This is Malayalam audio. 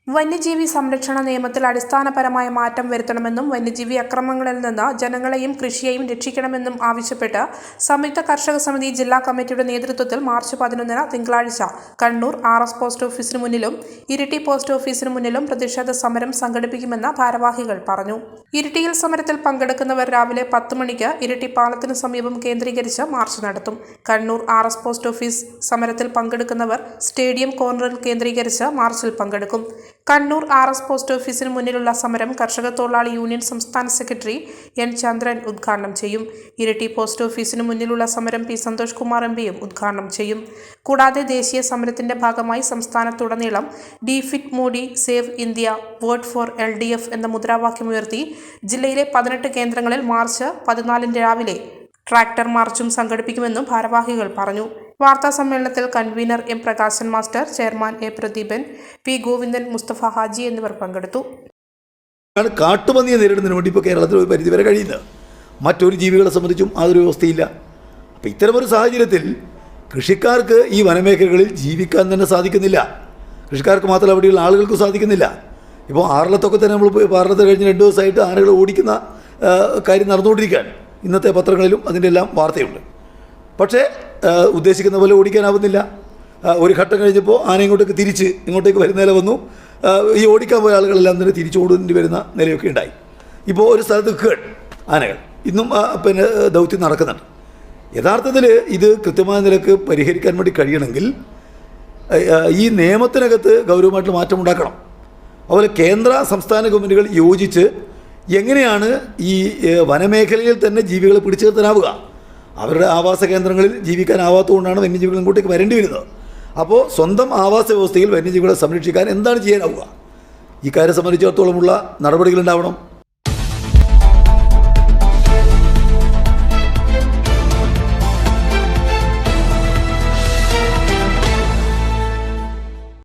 വന്യജീവി സംരക്ഷണ നിയമത്തിൽ അടിസ്ഥാനപരമായ മാറ്റം വരുത്തണമെന്നും വന്യജീവി അക്രമങ്ങളിൽ നിന്ന് ജനങ്ങളെയും കൃഷിയെയും രക്ഷിക്കണമെന്നും ആവശ്യപ്പെട്ട് സംയുക്ത കർഷക സമിതി ജില്ലാ കമ്മിറ്റിയുടെ നേതൃത്വത്തിൽ മാർച്ച് 11 തിങ്കളാഴ്ച കണ്ണൂർ RS പോസ്റ്റ് ഓഫീസിന് മുന്നിലും ഇരിട്ടി പോസ്റ്റ് ഓഫീസിന് മുന്നിലും പ്രതിഷേധ സമരം സംഘടിപ്പിക്കുമെന്ന് ഭാരവാഹികൾ പറഞ്ഞു. ഇരിട്ടിയിൽ സമരത്തിൽ പങ്കെടുക്കുന്നവർ രാവിലെ 10 മണിക്ക് ഇരിട്ടി പാലത്തിന് സമീപം കേന്ദ്രീകരിച്ച് മാർച്ച് നടത്തും. കണ്ണൂർ RS പോസ്റ്റ് ഓഫീസ് സമരത്തിൽ പങ്കെടുക്കുന്നവർ സ്റ്റേഡിയം കോർണറിൽ കേന്ദ്രീകരിച്ച് മാർച്ചിൽ പങ്കെടുക്കും. കണ്ണൂർ RS പോസ്റ്റ് ഓഫീസിന് മുന്നിലുള്ള സമരം കർഷക തൊഴിലാളി യൂണിയൻ സംസ്ഥാന സെക്രട്ടറി N. ചന്ദ്രൻ ഉദ്ഘാടനം ചെയ്യും. ഇരിട്ടി പോസ്റ്റ് ഓഫീസിന് മുന്നിലുള്ള സമരം P. സന്തോഷ് കുമാർ MPയും ഉദ്ഘാടനം ചെയ്യും. കൂടാതെ ദേശീയ സമരത്തിന്റെ ഭാഗമായി സംസ്ഥാനത്തുടനീളം defeat Modi save India vote for LDF എന്ന മുദ്രാവാക്യമുയർത്തി ജില്ലയിലെ 18 കേന്ദ്രങ്ങളിൽ മാർച്ച് 14 രാവിലെ ട്രാക്ടർ മാർച്ചും സംഘടിപ്പിക്കുമെന്നും ഭാരവാഹികൾ പറഞ്ഞു. വാർത്താ സമ്മേളനത്തിൽ convener M. Prakashan master, chairman A. Pradeepan, P. Govindan, Mustafa Haji എന്നിവർ പങ്കെടുത്തു. കാട്ടുപന്നിയെ നേരിടുന്നതിന് വേണ്ടി ഇപ്പോൾ കേരളത്തിൽ ഒരു പരിധിവരെ കഴിയുന്നത് മറ്റൊരു ജീവികളെ സംബന്ധിച്ചും അതൊരു വ്യവസ്ഥയില്ല. അപ്പോൾ ഇത്തരമൊരു സാഹചര്യത്തിൽ കൃഷിക്കാർക്ക് ഈ വനമേഖലകളിൽ ജീവിക്കാൻ തന്നെ സാധിക്കുന്നില്ല. കൃഷിക്കാർക്ക് മാത്രമല്ല അവിടെയുള്ള ആളുകൾക്ക് സാധിക്കുന്നില്ല. ഇപ്പോൾ ആറളത്തൊക്കെ തന്നെ നമ്മൾ ആറളത്ത് കഴിഞ്ഞ് 2 ദിവസമായിട്ട് ആനകൾ ഓടിക്കുന്ന കാര്യം നടന്നുകൊണ്ടിരിക്കുകയാണ്. ഇന്നത്തെ പത്രങ്ങളിലും അതിൻ്റെ എല്ലാം വാർത്തയുണ്ട്. പക്ഷേ ഉദ്ദേശിക്കുന്ന പോലെ ഓടിക്കാനാവുന്നില്ല. ഒരു ഘട്ടം കഴിഞ്ഞപ്പോൾ ആന ഇങ്ങോട്ടേക്ക് വരുന്ന നില വന്നു. ഈ ഓടിക്കാൻ പോയ ആളുകളെല്ലാം തന്നെ തിരിച്ചു ഓടേണ്ടി വരുന്ന നിലയൊക്കെ ഉണ്ടായി. ഇപ്പോൾ ഒരു സ്ഥലത്ത് നിൽക്കുകയാണ് ആനകൾ. ഇന്നും ദൗത്യം നടക്കുന്നുണ്ട്. യഥാർത്ഥത്തിൽ ഇത് കൃത്യമായ നിലക്ക് പരിഹരിക്കാൻ വേണ്ടി കഴിയണമെങ്കിൽ ഈ നിയമത്തിനകത്ത് ഗൗരവമായിട്ടുള്ള മാറ്റം ഉണ്ടാക്കണം. അതുപോലെ കേന്ദ്ര സംസ്ഥാന ഗവൺമെൻറ്റുകൾ യോജിച്ച് എങ്ങനെയാണ് ഈ വനമേഖലയിൽ തന്നെ ജീവികളെ പിടിച്ചു നിർത്താനാവുക. അവരുടെ ആവാസ കേന്ദ്രങ്ങളിൽ ജീവിക്കാനാവാത്തതുകൊണ്ടാണ് വന്യജീവികൾ ഇങ്ങോട്ടേക്ക് വരേണ്ടി വരുന്നത്. അപ്പോൾ സ്വന്തം ആവാസ വ്യവസ്ഥയിൽ വന്യജീവികളെ സംരക്ഷിക്കാൻ എന്താണ് ചെയ്യാനാവുക? ഈ കാര്യം സംബന്ധിച്ചിടത്തോളമുള്ള നടപടികളുണ്ടാവണം.